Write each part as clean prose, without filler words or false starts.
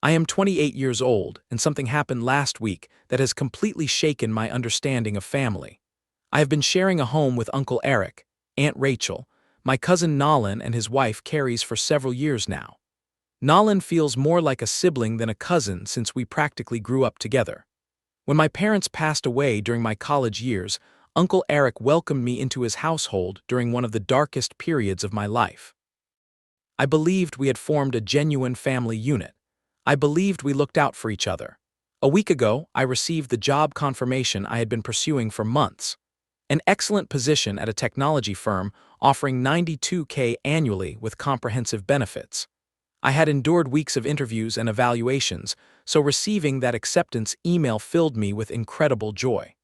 I am 28 years old, and something happened last week that has completely shaken my understanding of family. I have been sharing a home with Uncle Eric, Aunt Rachel, my cousin Nolan and his wife Carries for several years now. Nolan feels more like a sibling than a cousin since we practically grew up together. When my parents passed away during my college years, Uncle Eric welcomed me into his household during one of the darkest periods of my life. I believed we had formed a genuine family unit. I believed we looked out for each other. A week ago, I received the job confirmation I had been pursuing for months. An excellent position at a technology firm offering $92K annually with comprehensive benefits. I had endured weeks of interviews and evaluations, so receiving that acceptance email filled me with incredible joy.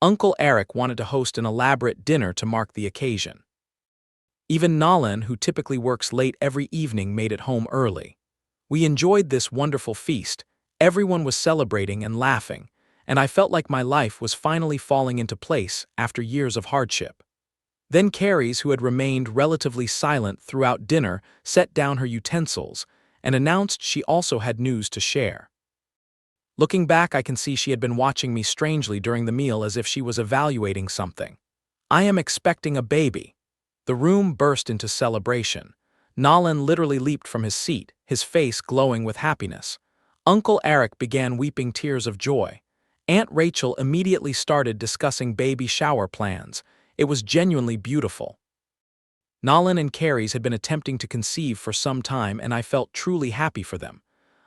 Uncle Eric wanted to host an elaborate dinner to mark the occasion. Even Nolan, who typically works late every evening, made it home early. We enjoyed this wonderful feast. Everyone was celebrating and laughing, and I felt like my life was finally falling into place after years of hardship. Then Carries, who had remained relatively silent throughout dinner, set down her utensils and announced she also had news to share. Looking back, I can see she had been watching me strangely during the meal as if she was evaluating something. I am expecting a baby. The room burst into celebration. Nolan literally leaped from his seat, his face glowing with happiness. Uncle Eric began weeping tears of joy. Aunt Rachel immediately started discussing baby shower plans. It was genuinely beautiful. Nolan and Carries had been attempting to conceive for some time, and I felt truly happy for them.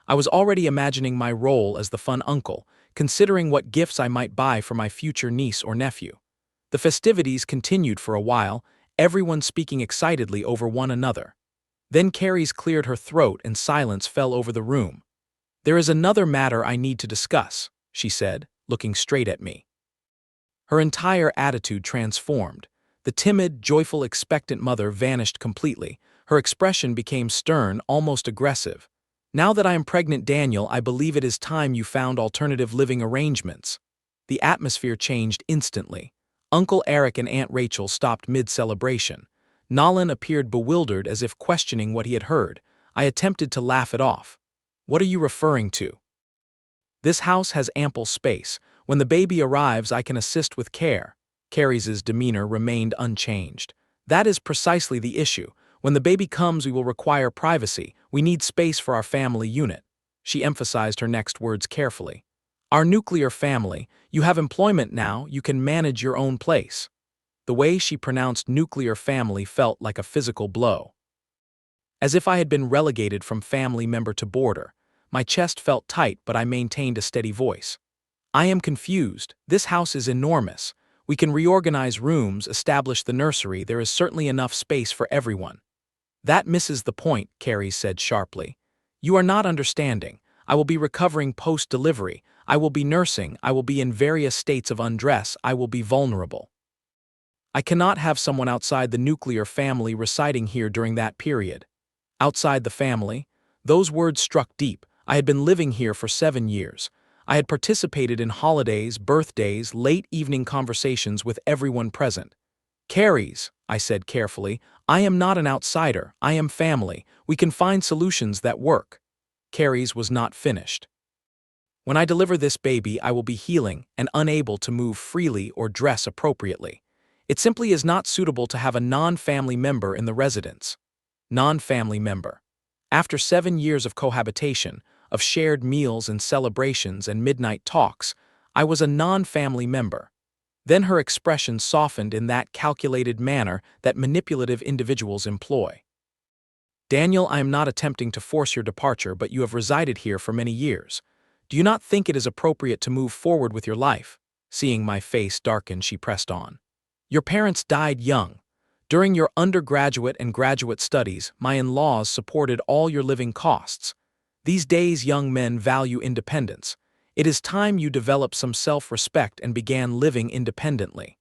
I was already imagining my role as the fun uncle, considering what gifts I might buy for my future niece or nephew. The festivities continued for a while, everyone speaking excitedly over one another. Then Carries cleared her throat and silence fell over the room. "There is another matter I need to discuss," she said, looking straight at me. Her entire attitude transformed. The timid, joyful, expectant mother vanished completely. Her expression became stern, almost aggressive. "Now that I am pregnant, Daniel, I believe it is time you found alternative living arrangements." The atmosphere changed instantly. Uncle Eric and Aunt Rachel stopped mid-celebration. Nolan appeared bewildered as if questioning what he had heard. I attempted to laugh it off. "What are you referring to?" "This house has ample space. When the baby arrives, I can assist with care." Carries's demeanor remained unchanged. "That is precisely the issue. When the baby comes, we will require privacy. We need space for our family unit." She emphasized her next words carefully. "Our nuclear family. You have employment now, you can manage your own place." The way she pronounced nuclear family felt like a physical blow. As if I had been relegated from family member to boarder. My chest felt tight, but I maintained a steady voice. "I am confused. This house is enormous. We can reorganize rooms, establish the nursery. There is certainly enough space for everyone." "That misses the point," Carries said sharply. "You are not understanding. I will be recovering post-delivery. I will be nursing. I will be in various states of undress. I will be vulnerable. I cannot have someone outside the nuclear family residing here during that period." Outside the family? Those words struck deep. I had been living here for 7 years. I had participated in holidays, birthdays, late evening conversations with everyone present. "Carries," I said carefully, "I am not an outsider. I am family. We can find solutions that work." Carries was not finished. "When I deliver this baby, I will be healing and unable to move freely or dress appropriately. It simply is not suitable to have a non-family member in the residence." Non-family member. After 7 years of cohabitation, of shared meals and celebrations and midnight talks, I was a non-family member. Then her expression softened in that calculated manner that manipulative individuals employ. "Daniel, I am not attempting to force your departure, but you have resided here for many years. Do you not think it is appropriate to move forward with your life?" Seeing my face darken, she pressed on. "Your parents died young. During your undergraduate and graduate studies, my in-laws supported all your living costs. These days, young men value independence. It is time you developed some self-respect and began living independently."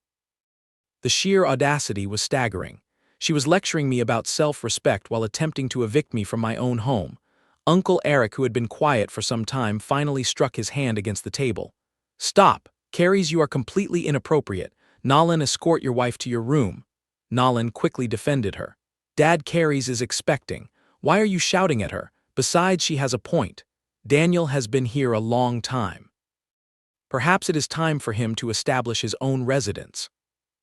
The sheer audacity was staggering. She was lecturing me about self-respect while attempting to evict me from my own home. Uncle Eric, who had been quiet for some time, finally struck his hand against the table. "Stop! Carries, you are completely inappropriate. Nolan, escort your wife to your room." Nolan quickly defended her. "Dad, Carries is expecting. Why are you shouting at her? Besides, she has a point." Daniel has been here a long time. Perhaps it is time for him to establish his own residence.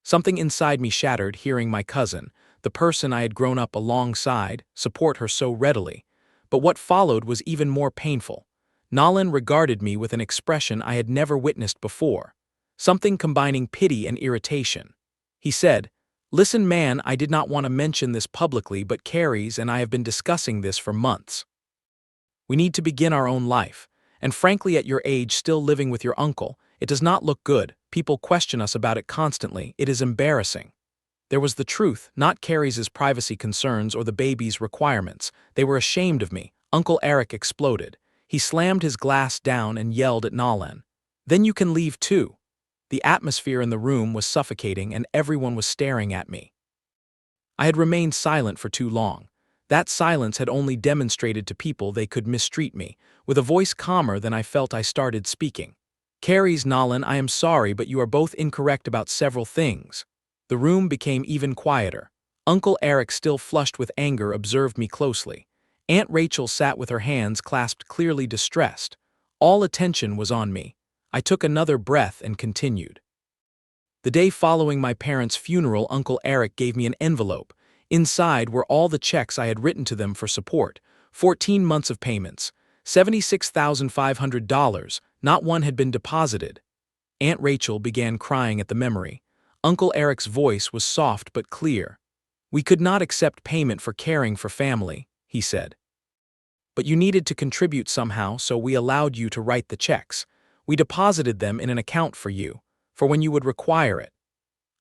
Something inside me shattered hearing my cousin, the person I had grown up alongside, support her so readily. But what followed was even more painful. Nolan regarded me with an expression I had never witnessed before, something combining pity and irritation. He said, "Listen, man, I did not want to mention this publicly, but Carrie's and I have been discussing this for months. We need to begin our own life, and frankly, at your age, still living with your uncle, it does not look good. People question us about it constantly. It is embarrassing." There was the truth, not Carrie's privacy concerns or the baby's requirements. They were ashamed of me. Uncle Eric exploded. He slammed his glass down and yelled at Nolan, "Then you can leave too." The atmosphere in the room was suffocating and everyone was staring at me. I had remained silent for too long. That silence had only demonstrated to people they could mistreat me. With a voice calmer than I felt, I started speaking. Nolan, I am sorry, but you are both incorrect about several things." The room became even quieter. Uncle Eric, still flushed with anger, observed me closely. Aunt Rachel sat with her hands clasped, clearly distressed. All attention was on me. I took another breath and continued. The day following my parents' funeral, Uncle Eric gave me an envelope. Inside were all the checks I had written to them for support. 14 months of payments. $76,500. Not one had been deposited. Aunt Rachel began crying at the memory. Uncle Eric's voice was soft but clear. "We could not accept payment for caring for family," he said. "But you needed to contribute somehow, so we allowed you to write the checks. We deposited them in an account for you, for when you would require it.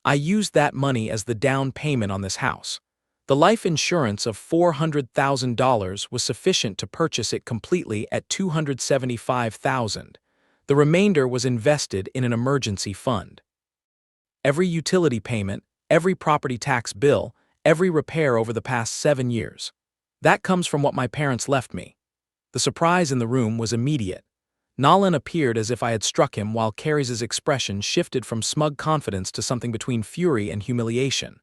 I used that money as the down payment on this house. The life insurance of $400,000 was sufficient to purchase it completely at $275,000. The remainder was invested in an emergency fund. Every utility payment, every property tax bill, every repair over the past 7 years. That comes from what my parents left me." The surprise in the room was immediate. Nolan appeared as if I had struck him, while Carrie's expression shifted from smug confidence to something between fury and humiliation.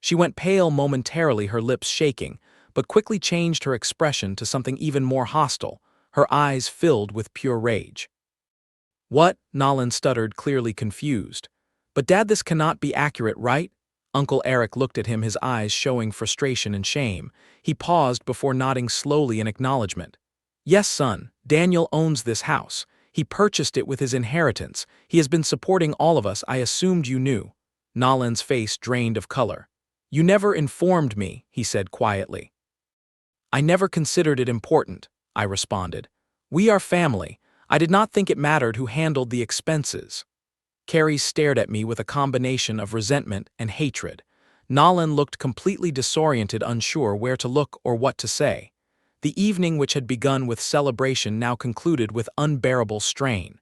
She went pale momentarily, her lips shaking, but quickly changed her expression to something even more hostile, her eyes filled with pure rage. "What?" Nolan stuttered, clearly confused. "But Dad, this cannot be accurate, right?" Uncle Eric looked at him, his eyes showing frustration and shame. He paused before nodding slowly in acknowledgement. "Yes, son, Daniel owns this house. He purchased it with his inheritance. He has been supporting all of us. I assumed you knew." Nolan's face drained of color. "You never informed me," he said quietly. "I never considered it important," I responded. "We are family. I did not think it mattered who handled the expenses." Carrie stared at me with a combination of resentment and hatred. Nolan looked completely disoriented, unsure where to look or what to say. The evening, which had begun with celebration, now concluded with unbearable strain.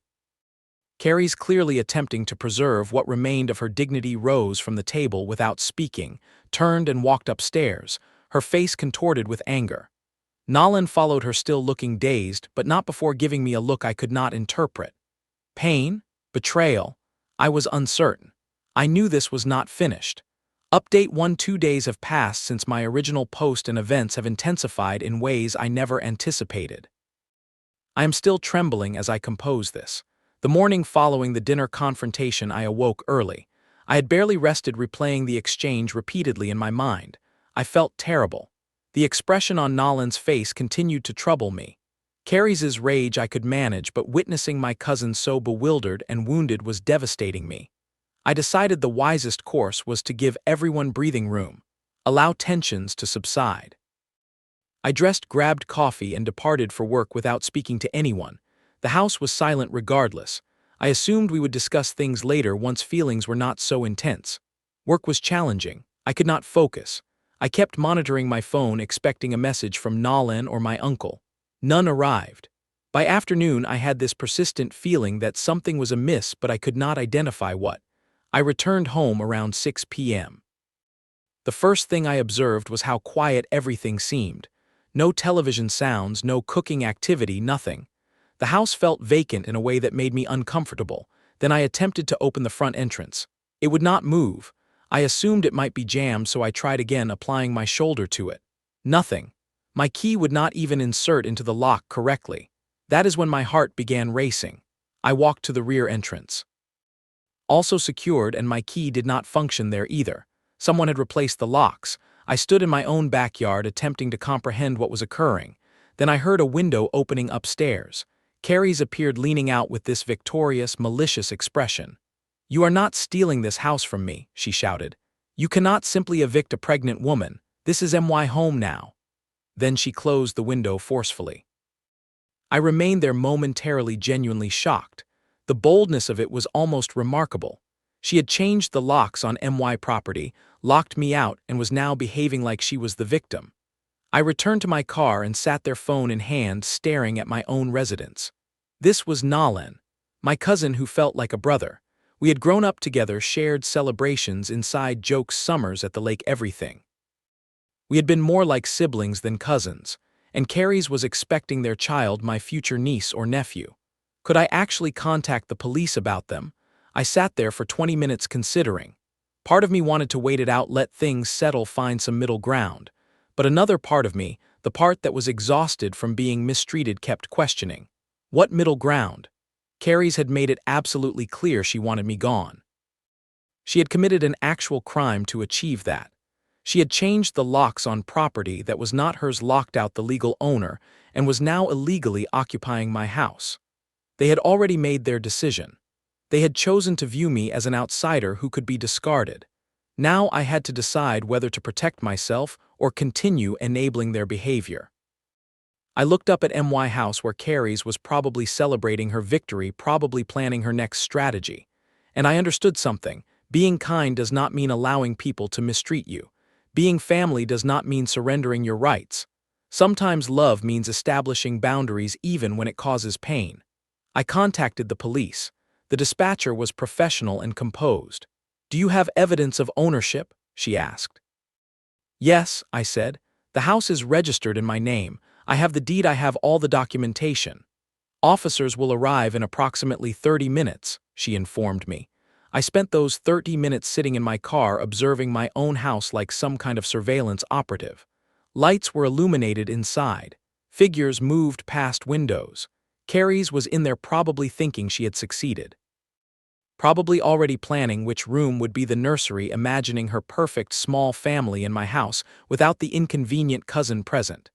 Carrie's, clearly attempting to preserve what remained of her dignity, rose from the table without speaking, turned and walked upstairs, her face contorted with anger. Nolan followed her, still looking dazed, but not before giving me a look I could not interpret. Pain? Betrayal? I was uncertain. I knew this was not finished. Update 1: 2 days have passed since my original post, and events have intensified in ways I never anticipated. I am still trembling as I compose this. The morning following the dinner confrontation, I awoke early. I had barely rested, replaying the exchange repeatedly in my mind. I felt terrible. The expression on Nolan's face continued to trouble me. Carrie's rage I could manage, but witnessing my cousin so bewildered and wounded was devastating me. I decided the wisest course was to give everyone breathing room, allow tensions to subside. I dressed, grabbed coffee, and departed for work without speaking to anyone. The house was silent regardless. I assumed we would discuss things later once feelings were not so intense. Work was challenging. I could not focus. I kept monitoring my phone, expecting a message from Nolan or my uncle. None arrived. By afternoon, I had this persistent feeling that something was amiss, but I could not identify what. I returned home around 6 p.m. The first thing I observed was how quiet everything seemed. No television sounds, no cooking activity, nothing. The house felt vacant in a way that made me uncomfortable. Then I attempted to open the front entrance. It would not move. I assumed it might be jammed, so I tried again, applying my shoulder to it. Nothing. My key would not even insert into the lock correctly. That is when my heart began racing. I walked to the rear entrance. Also secured, and my key did not function there either. Someone had replaced the locks. I stood in my own backyard attempting to comprehend what was occurring. Then I heard a window opening upstairs. Carrie's appeared leaning out with this victorious, malicious expression. "You are not stealing this house from me," she shouted. "You cannot simply evict a pregnant woman. This is my home now." Then she closed the window forcefully. I remained there momentarily, genuinely shocked. The boldness of it was almost remarkable. She had changed the locks on my property, locked me out, and was now behaving like she was the victim. I returned to my car and sat there, phone in hand, staring at my own residence. This was Nalin, my cousin who felt like a brother. We had grown up together, shared celebrations, inside jokes, summers at the lake, everything. We had been more like siblings than cousins, and Carrie's was expecting their child, my future niece or nephew. Could I actually contact the police about them? I sat there for 20 minutes considering. Part of me wanted to wait it out, let things settle, find some middle ground. But another part of me, the part that was exhausted from being mistreated, kept questioning. What middle ground? Carrie's had made it absolutely clear she wanted me gone. She had committed an actual crime to achieve that. She had changed the locks on property that was not hers, locked out the legal owner, and was now illegally occupying my house. They had already made their decision. They had chosen to view me as an outsider who could be discarded. Now I had to decide whether to protect myself or continue enabling their behavior. I looked up at my house where Carrie's was probably celebrating her victory, probably planning her next strategy. And I understood something. Being kind does not mean allowing people to mistreat you. Being family does not mean surrendering your rights. Sometimes love means establishing boundaries even when it causes pain. I contacted the police. The dispatcher was professional and composed. "Do you have evidence of ownership?" she asked. "Yes," I said. "The house is registered in my name. I have the deed, I have all the documentation." "Officers will arrive in approximately 30 minutes, she informed me. I spent those 30 minutes sitting in my car observing my own house like some kind of surveillance operative. Lights were illuminated inside. Figures moved past windows. Carrie's was in there, probably thinking she had succeeded. Probably already planning which room would be the nursery, imagining her perfect small family in my house without the inconvenient cousin present.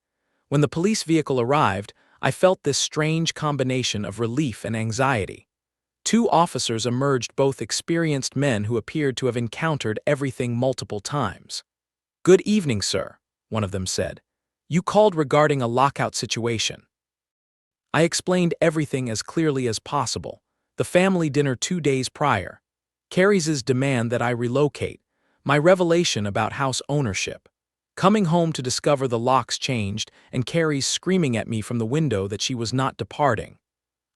When the police vehicle arrived, I felt this strange combination of relief and anxiety. 2 officers emerged, both experienced men who appeared to have encountered everything multiple times. "Good evening, sir," one of them said. "You called regarding a lockout situation." I explained everything as clearly as possible. The family dinner 2 days prior. Carrie's demand that I relocate. My revelation about house ownership. Coming home to discover the locks changed, and Carrie's screaming at me from the window that she was not departing.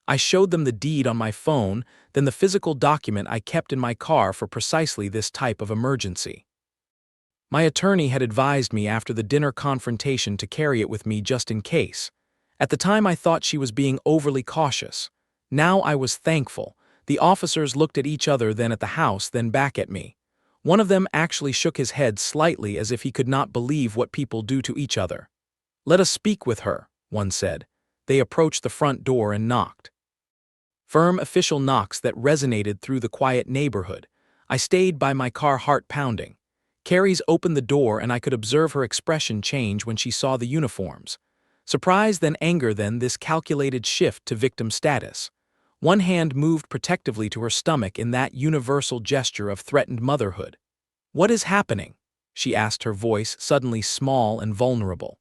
I showed them the deed on my phone, then the physical document I kept in my car for precisely this type of emergency. My attorney had advised me after the dinner confrontation to carry it with me just in case. At the time I thought she was being overly cautious. Now I was thankful. The officers looked at each other, then at the house, then back at me. One of them actually shook his head slightly as if he could not believe what people do to each other. "Let us speak with her," one said. They approached the front door and knocked. Firm official knocks that resonated through the quiet neighborhood. I stayed by my car, heart pounding. Carrie's opened the door and I could observe her expression change when she saw the uniforms. Surprise, then anger, then this calculated shift to victim status. One hand moved protectively to her stomach in that universal gesture of threatened motherhood. "What is happening?" she asked, her voice suddenly small and vulnerable.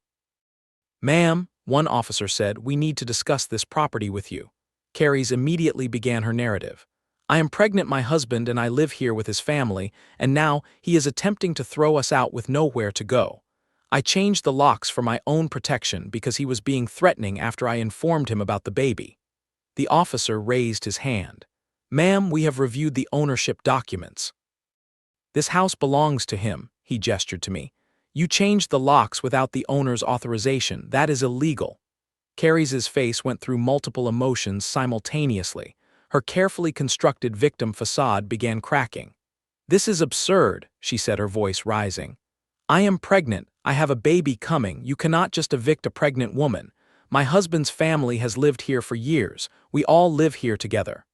"Ma'am," one officer said, "we need to discuss this property with you." Carrie's immediately began her narrative. "I am pregnant, my husband and I live here with his family, and now he is attempting to throw us out with nowhere to go. I changed the locks for my own protection because he was being threatening after I informed him about the baby." The officer raised his hand. "Ma'am, we have reviewed the ownership documents. This house belongs to him," he gestured to me. "You changed the locks without the owner's authorization. That is illegal." Carrie's face went through multiple emotions simultaneously. Her carefully constructed victim facade began cracking. "This is absurd," she said, her voice rising. "I am pregnant. I have a baby coming. You cannot just evict a pregnant woman. My husband's family has lived here for years. We all live here together."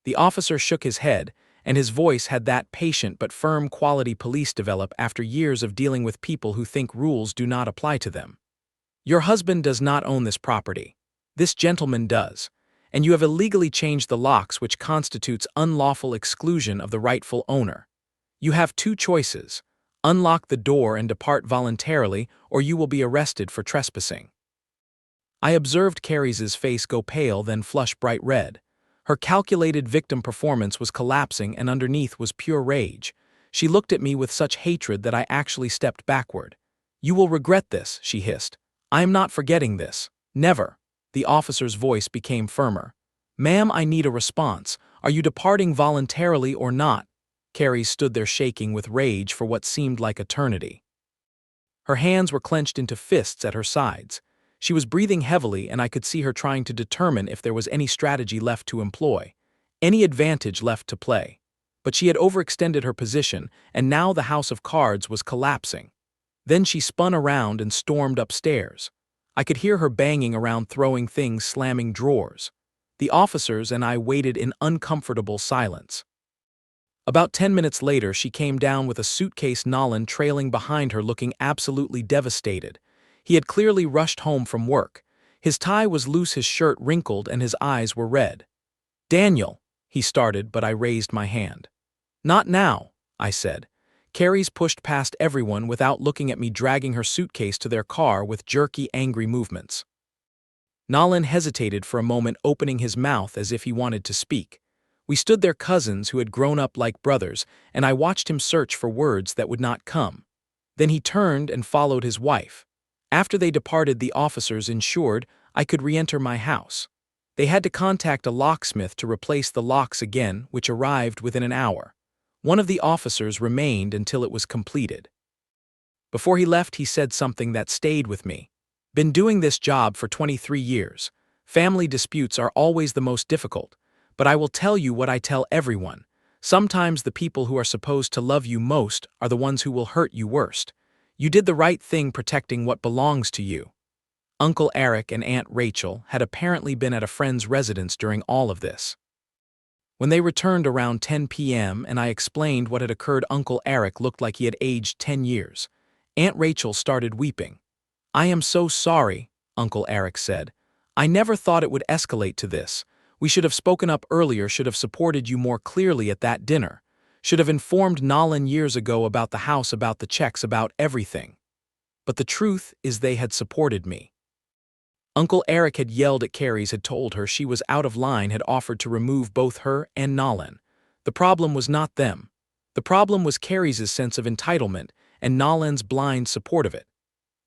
The officer shook his head, and his voice had that patient but firm quality police develop after years of dealing with people who think rules do not apply to them. "Your husband does not own this property. This gentleman does, and you have illegally changed the locks, which constitutes unlawful exclusion of the rightful owner. You have two choices: unlock the door and depart voluntarily, or you will be arrested for trespassing." I observed Carrie's face go pale, then flush bright red. Her calculated victim performance was collapsing, and underneath was pure rage. She looked at me with such hatred that I actually stepped backward. "You will regret this," she hissed. "I am not forgetting this. Never." The officer's voice became firmer. "Ma'am, I need a response. Are you departing voluntarily or not?" Carrie stood there shaking with rage for what seemed like eternity. Her hands were clenched into fists at her sides. She was breathing heavily, and I could see her trying to determine if there was any strategy left to employ, any advantage left to play. But she had overextended her position, and now the house of cards was collapsing. Then she spun around and stormed upstairs. I could hear her banging around, throwing things, slamming drawers. The officers and I waited in uncomfortable silence. About 10 minutes later, she came down with a suitcase, Nolan trailing behind her, looking absolutely devastated. He had clearly rushed home from work. His tie was loose, his shirt wrinkled, and his eyes were red. "Daniel," he started, but I raised my hand. "Not now," I said. Carrie's pushed past everyone without looking at me, dragging her suitcase to their car with jerky, angry movements. Nolan hesitated for a moment, opening his mouth as if he wanted to speak. We stood there, cousins who had grown up like brothers, and I watched him search for words that would not come. Then he turned and followed his wife. After they departed, the officers ensured I could re-enter my house. They had to contact a locksmith to replace the locks again, which arrived within an hour. One of the officers remained until it was completed. Before he left, he said something that stayed with me. "Been doing this job for 23 years. Family disputes are always the most difficult, but I will tell you what I tell everyone. Sometimes the people who are supposed to love you most are the ones who will hurt you worst. You did the right thing protecting what belongs to you." Uncle Eric and Aunt Rachel had apparently been at a friend's residence during all of this. When they returned around 10 p.m. and I explained what had occurred, Uncle Eric looked like he had aged 10 years. Aunt Rachel started weeping. "I am so sorry," Uncle Eric said. "I never thought it would escalate to this. We should have spoken up earlier, should have supported you more clearly at that dinner. Should have informed Nolan years ago about the house, about the checks, about everything." But the truth is they had supported me. Uncle Eric had yelled at Carrie, had told her she was out of line, had offered to remove both her and Nolan. The problem was not them. The problem was Carrie's sense of entitlement and Nolan's blind support of it.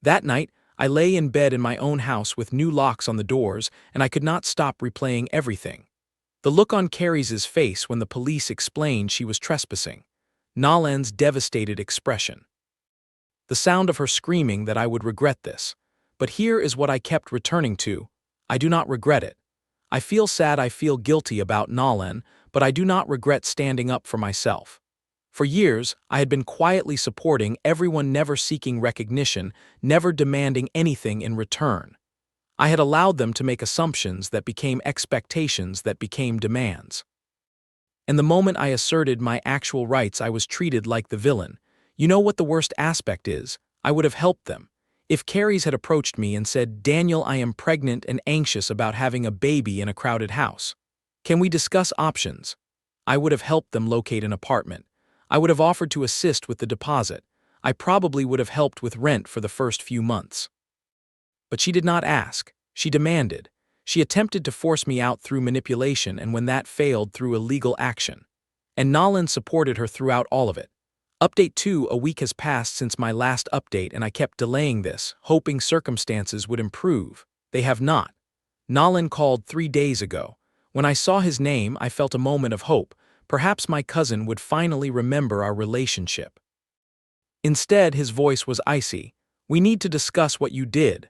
That night, I lay in bed in my own house with new locks on the doors, and I could not stop replaying everything. The look on Carrie's face when the police explained she was trespassing. Nolan's devastated expression. The sound of her screaming that I would regret this. But here is what I kept returning to: I do not regret it. I feel sad, I feel guilty about Nolan, but I do not regret standing up for myself. For years, I had been quietly supporting everyone, never seeking recognition, never demanding anything in return. I had allowed them to make assumptions that became expectations that became demands. And the moment I asserted my actual rights, I was treated like the villain. You know what the worst aspect is? I would have helped them. If Carrie's had approached me and said, "Daniel, I am pregnant and anxious about having a baby in a crowded house. Can we discuss options?" I would have helped them locate an apartment. I would have offered to assist with the deposit. I probably would have helped with rent for the first few months. But she did not ask. She demanded. She attempted to force me out through manipulation, and when that failed, through illegal action. And Nolan supported her throughout all of it. Update 2: a week has passed since my last update, and I kept delaying this, hoping circumstances would improve. They have not. Nolan called 3 days ago. When I saw his name, I felt a moment of hope. Perhaps my cousin would finally remember our relationship. Instead, his voice was icy. "We need to discuss what you did."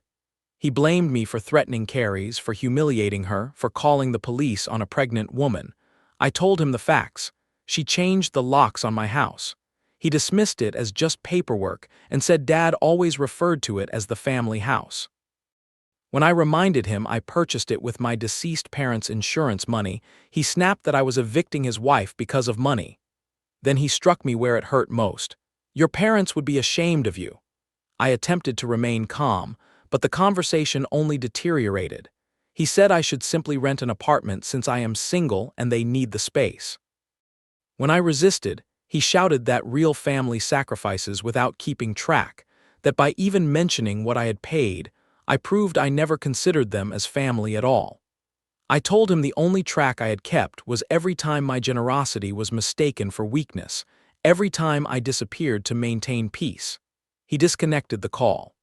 He blamed me for threatening Carrie's, for humiliating her, for calling the police on a pregnant woman. I told him the facts. She changed the locks on my house. He dismissed it as just paperwork and said Dad always referred to it as the family house. When I reminded him I purchased it with my deceased parents' insurance money, he snapped that I was evicting his wife because of money. Then he struck me where it hurt most. Your parents would be ashamed of you. I attempted to remain calm, but the conversation only deteriorated. He said I should simply rent an apartment since I am single and they need the space. When I resisted, he shouted that real family sacrifices without keeping track, that by even mentioning what I had paid, I proved I never considered them as family at all. I told him the only track I had kept was every time my generosity was mistaken for weakness, every time I disappeared to maintain peace. He disconnected the call.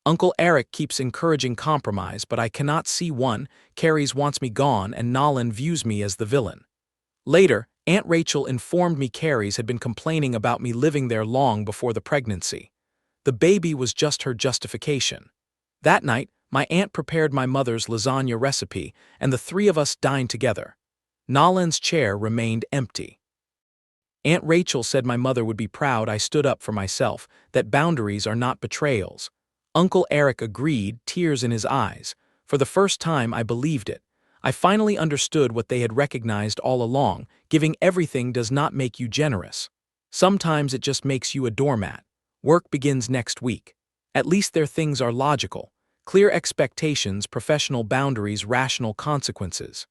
Uncle Eric keeps encouraging compromise, but I cannot see one. Carries wants me gone and Nolan views me as the villain. Later, Aunt Rachel informed me Carries had been complaining about me living there long before the pregnancy. The baby was just her justification. That night, my aunt prepared my mother's lasagna recipe, and the three of us dined together. Nolan's chair remained empty. Aunt Rachel said my mother would be proud I stood up for myself, that boundaries are not betrayals. Uncle Eric agreed, tears in his eyes. For the first time, I believed it. I finally understood what they had recognized all along: giving everything does not make you generous. Sometimes it just makes you a doormat. Work begins next week. At least their things are logical. Clear expectations, professional boundaries, rational consequences.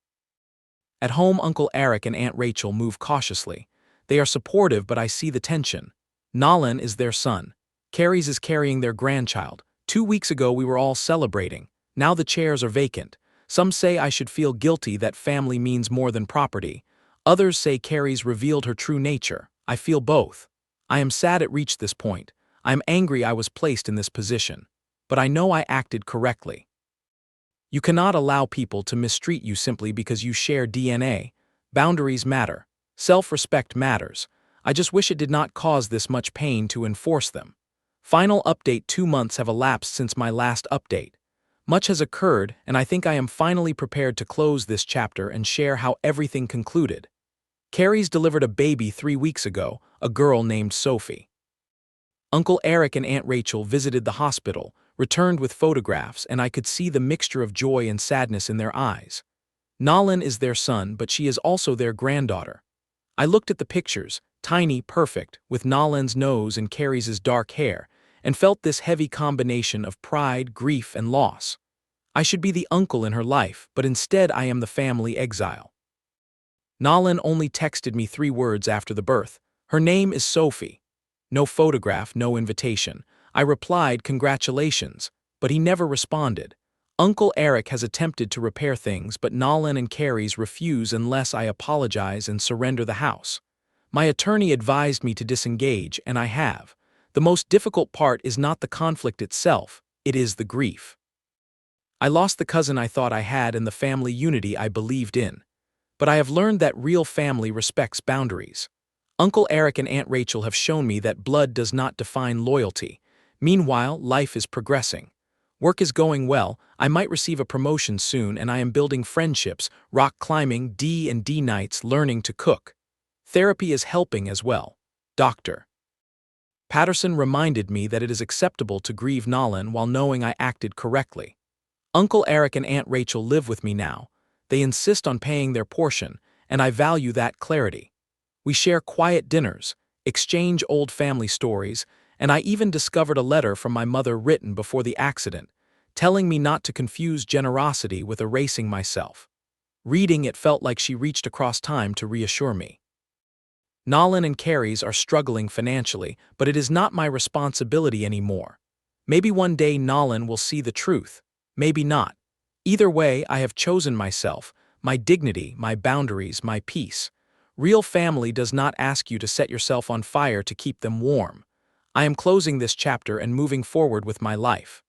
At home, Uncle Eric and Aunt Rachel move cautiously. They are supportive, but I see the tension. Nolan is their son. Carries is carrying their grandchild. 2 weeks ago we were all celebrating. Now the chairs are vacant. Some say I should feel guilty that family means more than property. Others say Carries revealed her true nature. I feel both. I am sad it reached this point. I am angry I was placed in this position. But I know I acted correctly. You cannot allow people to mistreat you simply because you share DNA. Boundaries matter. Self-respect matters. I just wish it did not cause this much pain to enforce them. Final update: 2 months have elapsed since my last update. Much has occurred, and I think I am finally prepared to close this chapter and share how everything concluded. Carries delivered a baby 3 weeks ago, a girl named Sophie. Uncle Eric and Aunt Rachel visited the hospital, returned with photographs, and I could see the mixture of joy and sadness in their eyes. Nolan is their son, but she is also their granddaughter. I looked at the pictures, tiny, perfect, with Nolan's nose and Carries' dark hair, and felt this heavy combination of pride, grief, and loss. I should be the uncle in her life, but instead I am the family exile. Nolan only texted me 3 words after the birth. Her name is Sophie. No photograph, no invitation. I replied, "Congratulations," but he never responded. Uncle Eric has attempted to repair things, but Nolan and Carries refuse unless I apologize and surrender the house. My attorney advised me to disengage, and I have. The most difficult part is not the conflict itself, it is the grief. I lost the cousin I thought I had and the family unity I believed in. But I have learned that real family respects boundaries. Uncle Eric and Aunt Rachel have shown me that blood does not define loyalty. Meanwhile, life is progressing. Work is going well, I might receive a promotion soon, and I am building friendships, rock climbing, D&D nights, learning to cook. Therapy is helping as well. Dr. Patterson reminded me that it is acceptable to grieve Nolan while knowing I acted correctly. Uncle Eric and Aunt Rachel live with me now. They insist on paying their portion, and I value that clarity. We share quiet dinners, exchange old family stories, and I even discovered a letter from my mother written before the accident, telling me not to confuse generosity with erasing myself. Reading it felt like she reached across time to reassure me. Nolan and Carries are struggling financially, but it is not my responsibility anymore. Maybe one day Nolan will see the truth, maybe not. Either way, I have chosen myself, my dignity, my boundaries, my peace. Real family does not ask you to set yourself on fire to keep them warm. I am closing this chapter and moving forward with my life.